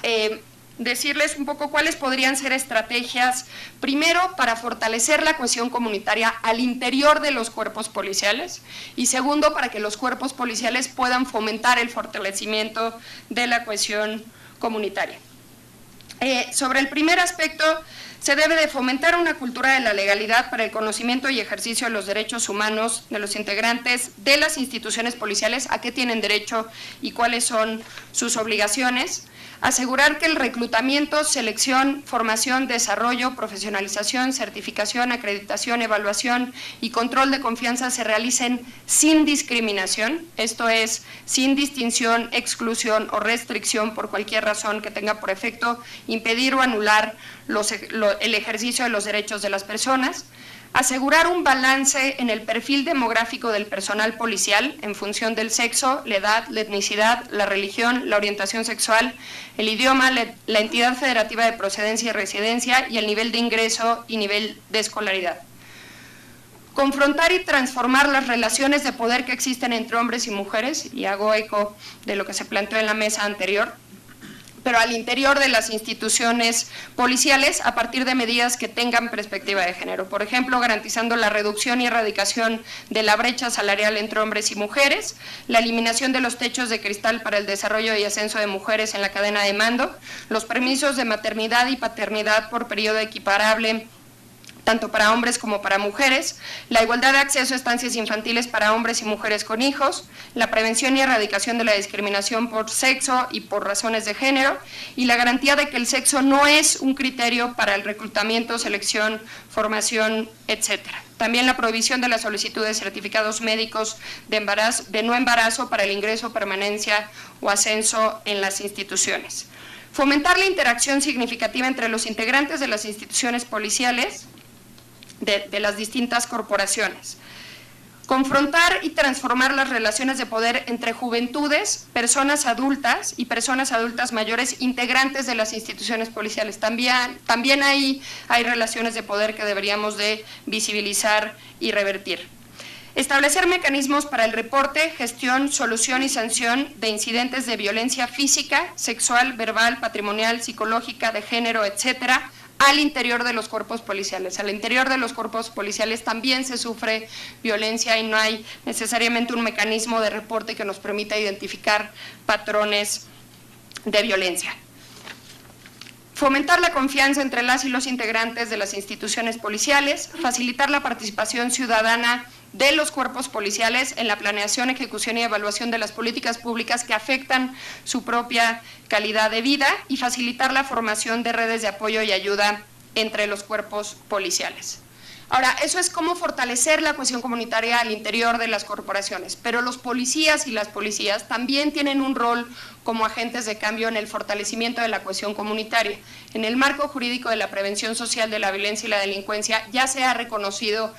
decirles un poco cuáles podrían ser estrategias, primero, para fortalecer la cohesión comunitaria al interior de los cuerpos policiales y segundo, para que los cuerpos policiales puedan fomentar el fortalecimiento de la cohesión comunitaria. Sobre el primer aspecto, se debe de fomentar una cultura de la legalidad para el conocimiento y ejercicio de los derechos humanos de los integrantes de las instituciones policiales, a qué tienen derecho y cuáles son sus obligaciones. Asegurar que el reclutamiento, selección, formación, desarrollo, profesionalización, certificación, acreditación, evaluación y control de confianza se realicen sin discriminación, esto es, sin distinción, exclusión o restricción por cualquier razón que tenga por efecto impedir o anular el ejercicio de los derechos de las personas. Asegurar un balance en el perfil demográfico del personal policial en función del sexo, la edad, la etnicidad, la religión, la orientación sexual, el idioma, la entidad federativa de procedencia y residencia y el nivel de ingreso y nivel de escolaridad. Confrontar y transformar las relaciones de poder que existen entre hombres y mujeres, y hago eco de lo que se planteó en la mesa anterior, pero al interior de las instituciones policiales a partir de medidas que tengan perspectiva de género. Por ejemplo, garantizando la reducción y erradicación de la brecha salarial entre hombres y mujeres, la eliminación de los techos de cristal para el desarrollo y ascenso de mujeres en la cadena de mando, los permisos de maternidad y paternidad por periodo equiparable tanto para hombres como para mujeres, la igualdad de acceso a estancias infantiles para hombres y mujeres con hijos, la prevención y erradicación de la discriminación por sexo y por razones de género, y la garantía de que el sexo no es un criterio para el reclutamiento, selección, formación, etcétera. También la prohibición de la solicitud de certificados médicos de no embarazo para el ingreso, permanencia o ascenso en las instituciones. Fomentar la interacción significativa entre los integrantes de las instituciones policiales, de las distintas corporaciones. Confrontar y transformar las relaciones de poder entre juventudes, personas adultas y personas adultas mayores integrantes de las instituciones policiales. También hay relaciones de poder que deberíamos de visibilizar y revertir. Establecer mecanismos para el reporte, gestión, solución y sanción de incidentes de violencia física, sexual, verbal, patrimonial, psicológica, de género, etcétera, al interior de los cuerpos policiales. Al interior de los cuerpos policiales también se sufre violencia y no hay necesariamente un mecanismo de reporte que nos permita identificar patrones de violencia. Fomentar la confianza entre las y los integrantes de las instituciones policiales, facilitar la participación ciudadana de los cuerpos policiales en la planeación, ejecución y evaluación de las políticas públicas que afectan su propia calidad de vida y facilitar la formación de redes de apoyo y ayuda entre los cuerpos policiales. Ahora, eso es cómo fortalecer la cohesión comunitaria al interior de las corporaciones, pero los policías y las policías también tienen un rol como agentes de cambio en el fortalecimiento de la cohesión comunitaria. En el marco jurídico de la prevención social de la violencia y la delincuencia ya se ha reconocido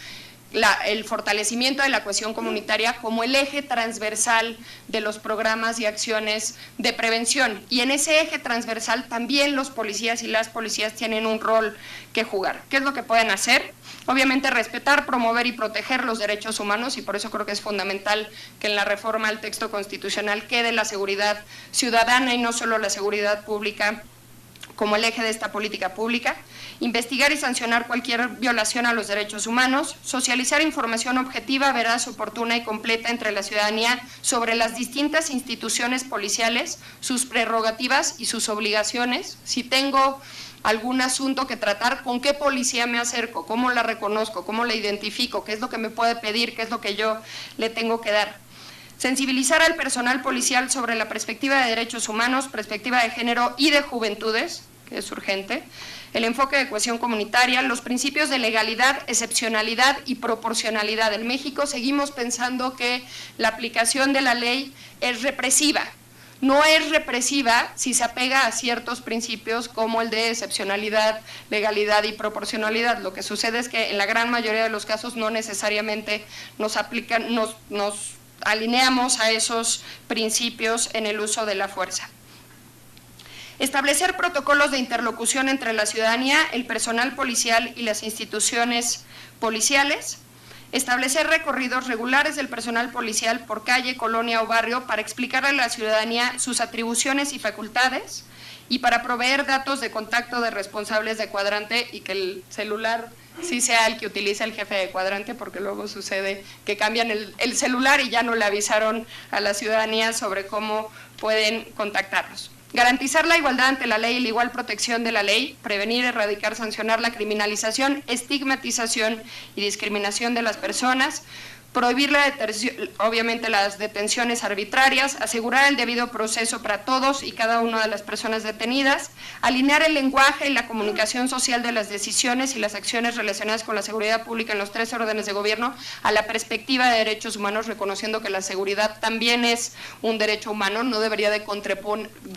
el fortalecimiento de la cohesión comunitaria como el eje transversal de los programas y acciones de prevención. Y en ese eje transversal también los policías y las policías tienen un rol que jugar. ¿Qué es lo que pueden hacer? Obviamente respetar, promover y proteger los derechos humanos, y por eso creo que es fundamental que en la reforma al texto constitucional quede la seguridad ciudadana y no solo la seguridad pública como el eje de esta política pública. Investigar y sancionar cualquier violación a los derechos humanos, socializar información objetiva, veraz, oportuna y completa entre la ciudadanía sobre las distintas instituciones policiales, sus prerrogativas y sus obligaciones. Si tengo algún asunto que tratar, ¿con qué policía me acerco? ¿Cómo la reconozco? ¿Cómo la identifico? ¿Qué es lo que me puede pedir? ¿Qué es lo que yo le tengo que dar? Sensibilizar al personal policial sobre la perspectiva de derechos humanos, perspectiva de género y de juventudes, que es urgente, el enfoque de cohesión comunitaria, los principios de legalidad, excepcionalidad y proporcionalidad. En México seguimos pensando que la aplicación de la ley es represiva. No es represiva si se apega a ciertos principios como el de excepcionalidad, legalidad y proporcionalidad. Lo que sucede es que en la gran mayoría de los casos no necesariamente nos alineamos a esos principios en el uso de la fuerza. Establecer protocolos de interlocución entre la ciudadanía, el personal policial y las instituciones policiales. Establecer recorridos regulares del personal policial por calle, colonia o barrio para explicarle a la ciudadanía sus atribuciones y facultades y para proveer datos de contacto de responsables de cuadrante y que el celular sí sea el que utiliza el jefe de cuadrante, porque luego sucede que cambian el celular y ya no le avisaron a la ciudadanía sobre cómo pueden contactarlos. Garantizar la igualdad ante la ley y la igual protección de la ley, prevenir, erradicar, sancionar la criminalización, estigmatización y discriminación de las personas, prohibir obviamente las detenciones arbitrarias, asegurar el debido proceso para todos y cada una de las personas detenidas, alinear el lenguaje y la comunicación social de las decisiones y las acciones relacionadas con la seguridad pública en los 3 órdenes de gobierno a la perspectiva de derechos humanos, reconociendo que la seguridad también es un derecho humano, no debería de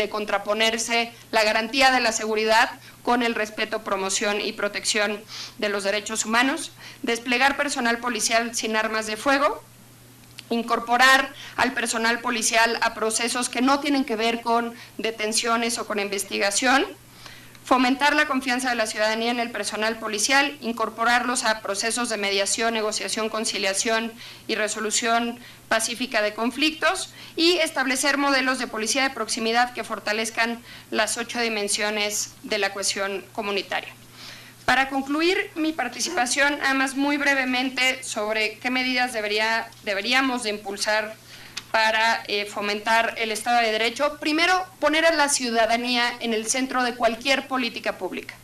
contraponerse la garantía de la seguridad con el respeto, promoción y protección de los derechos humanos, desplegar personal policial sin armas de fuego, incorporar al personal policial a procesos que no tienen que ver con detenciones o con investigación, fomentar la confianza de la ciudadanía en el personal policial, incorporarlos a procesos de mediación, negociación, conciliación y resolución pacífica de conflictos y establecer modelos de policía de proximidad que fortalezcan las 8 dimensiones de la cohesión comunitaria. Para concluir mi participación, además muy brevemente sobre qué medidas deberíamos de impulsar para fomentar el Estado de Derecho. Primero, poner a la ciudadanía en el centro de cualquier política pública.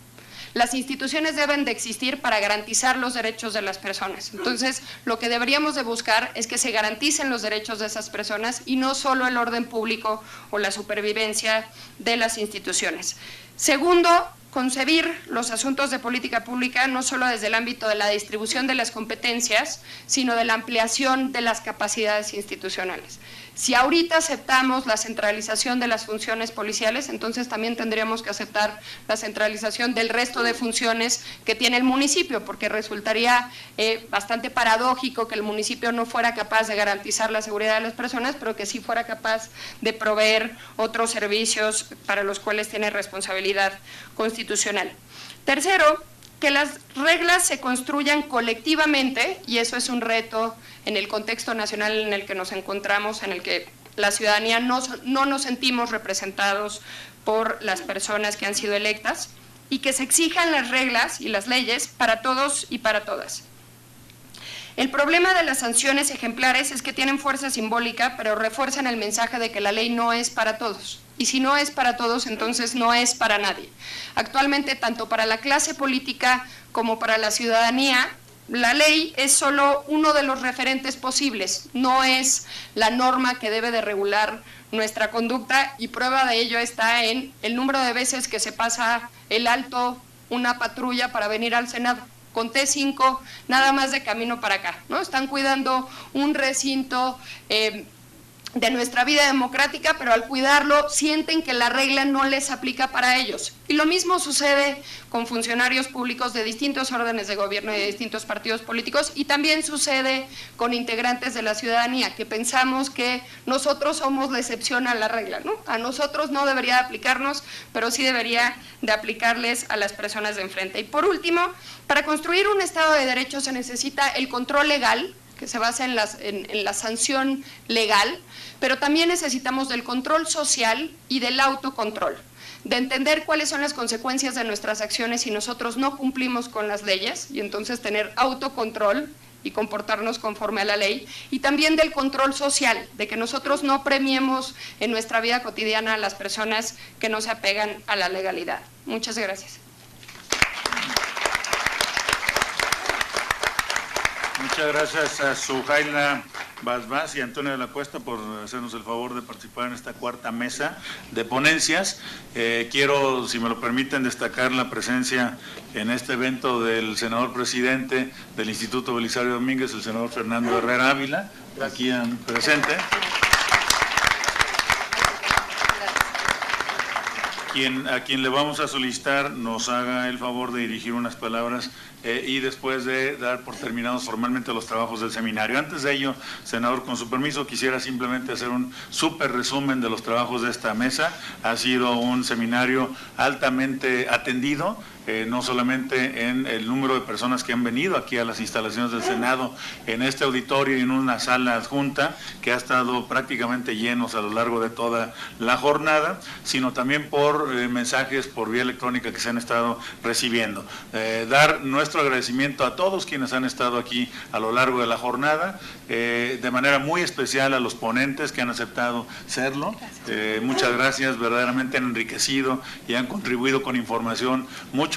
Las instituciones deben de existir para garantizar los derechos de las personas. Entonces, lo que deberíamos de buscar es que se garanticen los derechos de esas personas y no solo el orden público o la supervivencia de las instituciones. Segundo, concebir los asuntos de política pública no solo desde el ámbito de la distribución de las competencias, sino de la ampliación de las capacidades institucionales. Si ahorita aceptamos la centralización de las funciones policiales, entonces también tendríamos que aceptar la centralización del resto de funciones que tiene el municipio, porque resultaría bastante paradójico que el municipio no fuera capaz de garantizar la seguridad de las personas, pero que sí fuera capaz de proveer otros servicios para los cuales tiene responsabilidad constitucional. Tercero, que las reglas se construyan colectivamente, y eso es un reto en el contexto nacional en el que nos encontramos, en el que la ciudadanía no nos sentimos representados por las personas que han sido electas, y que se exijan las reglas y las leyes para todos y para todas. El problema de las sanciones ejemplares es que tienen fuerza simbólica, pero refuerzan el mensaje de que la ley no es para todos. Y si no es para todos, entonces no es para nadie. Actualmente, tanto para la clase política como para la ciudadanía, la ley es solo uno de los referentes posibles, no es la norma que debe de regular nuestra conducta, y prueba de ello está en el número de veces que se pasa el alto una patrulla para venir al Senado. Conté 5 nada más de camino para acá, ¿no? Están cuidando un recinto de nuestra vida democrática, pero al cuidarlo sienten que la regla no les aplica para ellos. Y lo mismo sucede con funcionarios públicos de distintos órdenes de gobierno y de distintos partidos políticos, y también sucede con integrantes de la ciudadanía, que pensamos que nosotros somos la excepción a la regla, ¿no? A nosotros no debería aplicarnos, pero sí debería de aplicarles a las personas de enfrente. Y por último, para construir un Estado de Derecho se necesita el control legal, que se basa en la sanción legal, pero también necesitamos del control social y del autocontrol, de entender cuáles son las consecuencias de nuestras acciones si nosotros no cumplimos con las leyes, y entonces tener autocontrol y comportarnos conforme a la ley, y también del control social, de que nosotros no premiemos en nuestra vida cotidiana a las personas que no se apegan a la legalidad. Muchas gracias. Muchas gracias a Suhaila Basbás y Antonio de la Cuesta por hacernos el favor de participar en esta cuarta mesa de ponencias. Quiero, si me lo permiten, destacar la presencia en este evento del senador presidente del Instituto Belisario Domínguez, el senador Fernando Herrera Ávila, aquí presente. A quien le vamos a solicitar nos haga el favor de dirigir unas palabras y después de dar por terminados formalmente los trabajos del seminario. Antes de ello, senador, con su permiso, quisiera simplemente hacer un súper resumen de los trabajos de esta mesa. Ha sido un seminario altamente atendido, no solamente en el número de personas que han venido aquí a las instalaciones del Senado, en este auditorio y en una sala adjunta, que ha estado prácticamente llenos a lo largo de toda la jornada, sino también por mensajes por vía electrónica que se han estado recibiendo. Dar nuestro agradecimiento a todos quienes han estado aquí a lo largo de la jornada, de manera muy especial a los ponentes que han aceptado serlo. Muchas gracias, verdaderamente han enriquecido y han contribuido con información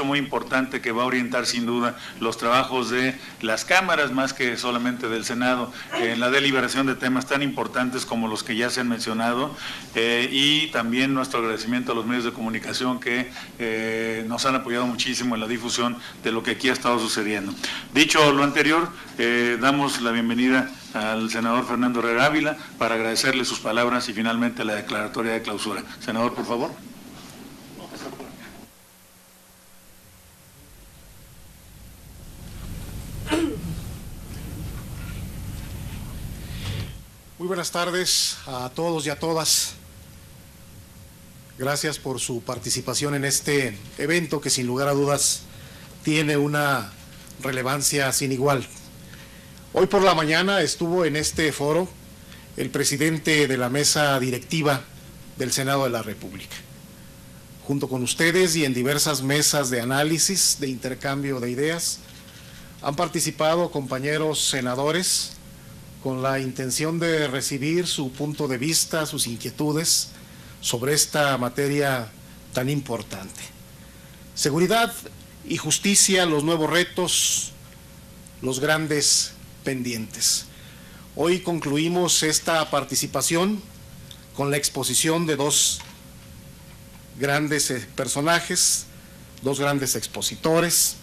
muy importante que va a orientar sin duda los trabajos de las cámaras, más que solamente del Senado, en la deliberación de temas tan importantes como los que ya se han mencionado, y también nuestro agradecimiento a los medios de comunicación que nos han apoyado muchísimo en la difusión de lo que aquí ha estado sucediendo. Dicho lo anterior, damos la bienvenida al senador Fernando Herrera Ávila para agradecerle sus palabras y finalmente la declaratoria de clausura. Senador, por favor. Muy buenas tardes a todos y a todas. Gracias por su participación en este evento que sin lugar a dudas tiene una relevancia sin igual. Hoy por la mañana estuvo en este foro el presidente de la mesa directiva del Senado de la República. Junto con ustedes y en diversas mesas de análisis, de intercambio de ideas, han participado compañeros senadores con la intención de recibir su punto de vista, sus inquietudes sobre esta materia tan importante. Seguridad y justicia, los nuevos retos, los grandes pendientes. Hoy concluimos esta participación con la exposición de dos grandes personajes, dos grandes expositores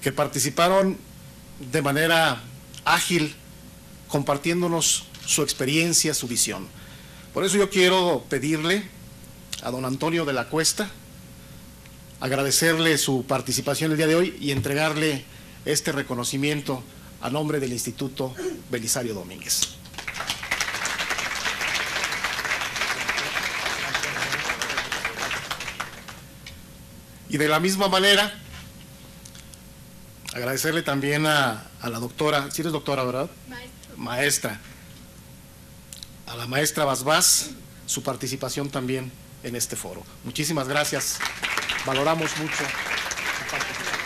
que participaron de manera ágil, compartiéndonos su experiencia, su visión. Por eso yo quiero pedirle a don Antonio de la Cuesta, agradecerle su participación el día de hoy y entregarle este reconocimiento a nombre del Instituto Belisario Domínguez. Y de la misma manera, agradecerle también a la doctora, ¿sí eres doctora, verdad? Maestra. A la maestra Basbás, su participación también en este foro. Muchísimas gracias. Valoramos mucho su participación.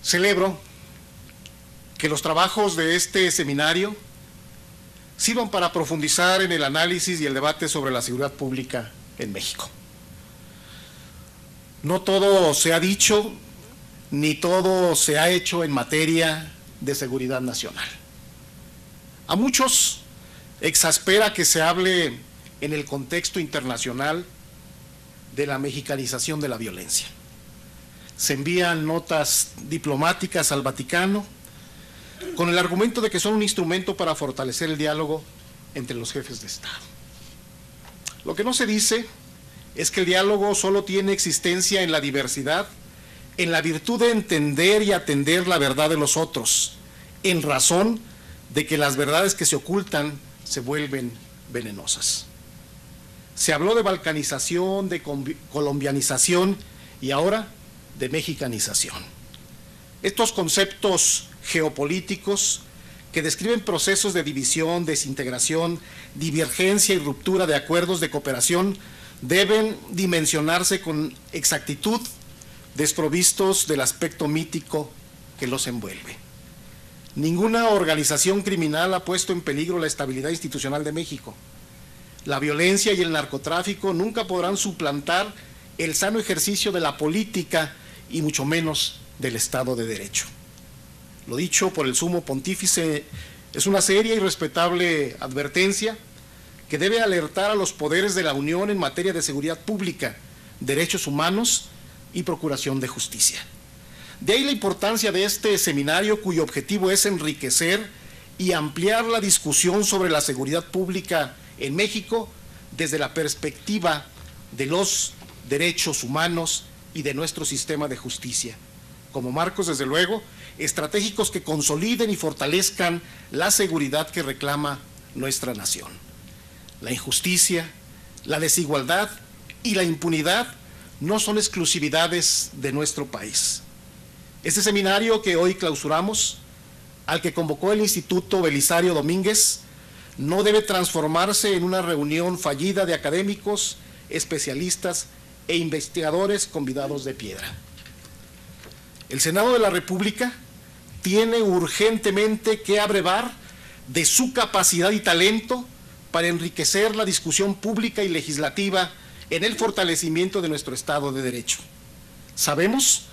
Celebro que los trabajos de este seminario sirvan para profundizar en el análisis y el debate sobre la seguridad pública en México. No todo se ha dicho, ni todo se ha hecho en materia de seguridad nacional. A muchos exaspera que se hable en el contexto internacional de la mexicanización de la violencia. Se envían notas diplomáticas al Vaticano con el argumento de que son un instrumento para fortalecer el diálogo entre los jefes de Estado. Lo que no se dice es que el diálogo solo tiene existencia en la diversidad, en la virtud de entender y atender la verdad de los otros, en razón de que las verdades que se ocultan se vuelven venenosas. Se habló de balcanización, de colombianización y ahora de mexicanización. Estos conceptos geopolíticos que describen procesos de división, desintegración, divergencia y ruptura de acuerdos de cooperación deben dimensionarse con exactitud, desprovistos del aspecto mítico que los envuelve. Ninguna organización criminal ha puesto en peligro la estabilidad institucional de México. La violencia y el narcotráfico nunca podrán suplantar el sano ejercicio de la política y mucho menos del Estado de Derecho. Lo dicho por el Sumo Pontífice es una seria y respetable advertencia que debe alertar a los poderes de la Unión en materia de seguridad pública, derechos humanos y procuración de justicia. De ahí la importancia de este seminario, cuyo objetivo es enriquecer y ampliar la discusión sobre la seguridad pública en México desde la perspectiva de los derechos humanos y de nuestro sistema de justicia, como marcos, desde luego, estratégicos que consoliden y fortalezcan la seguridad que reclama nuestra nación. La injusticia, la desigualdad y la impunidad no son exclusividades de nuestro país. Este seminario que hoy clausuramos, al que convocó el Instituto Belisario Domínguez, no debe transformarse en una reunión fallida de académicos, especialistas e investigadores convidados de piedra. El Senado de la República tiene urgentemente que abrevar de su capacidad y talento para enriquecer la discusión pública y legislativa en el fortalecimiento de nuestro Estado de Derecho. Sabemos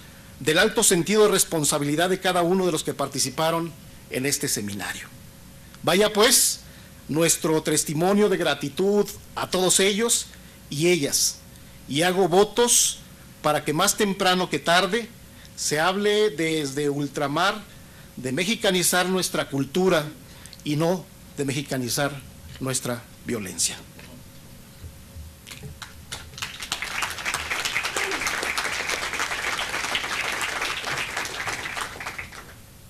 del alto sentido de responsabilidad de cada uno de los que participaron en este seminario. Vaya pues nuestro testimonio de gratitud a todos ellos y ellas, y hago votos para que más temprano que tarde se hable desde ultramar de mexicanizar nuestra cultura y no de mexicanizar nuestra violencia.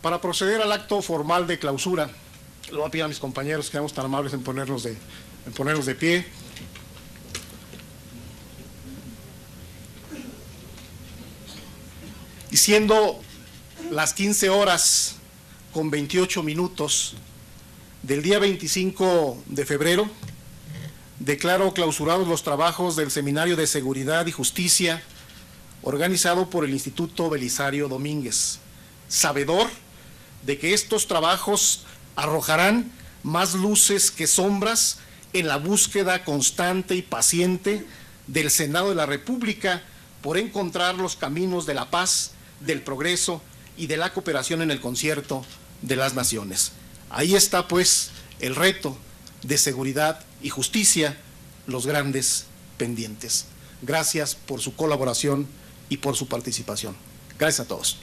Para proceder al acto formal de clausura, le voy a pedir a mis compañeros que seamos tan amables en ponernos de pie. Y siendo las 15:28 del día 25 de febrero, declaro clausurados los trabajos del Seminario de Seguridad y Justicia organizado por el Instituto Belisario Domínguez, sabedor de que estos trabajos arrojarán más luces que sombras en la búsqueda constante y paciente del Senado de la República por encontrar los caminos de la paz, del progreso y de la cooperación en el concierto de las naciones. Ahí está pues el reto de seguridad y justicia, los grandes pendientes. Gracias por su colaboración y por su participación. Gracias a todos.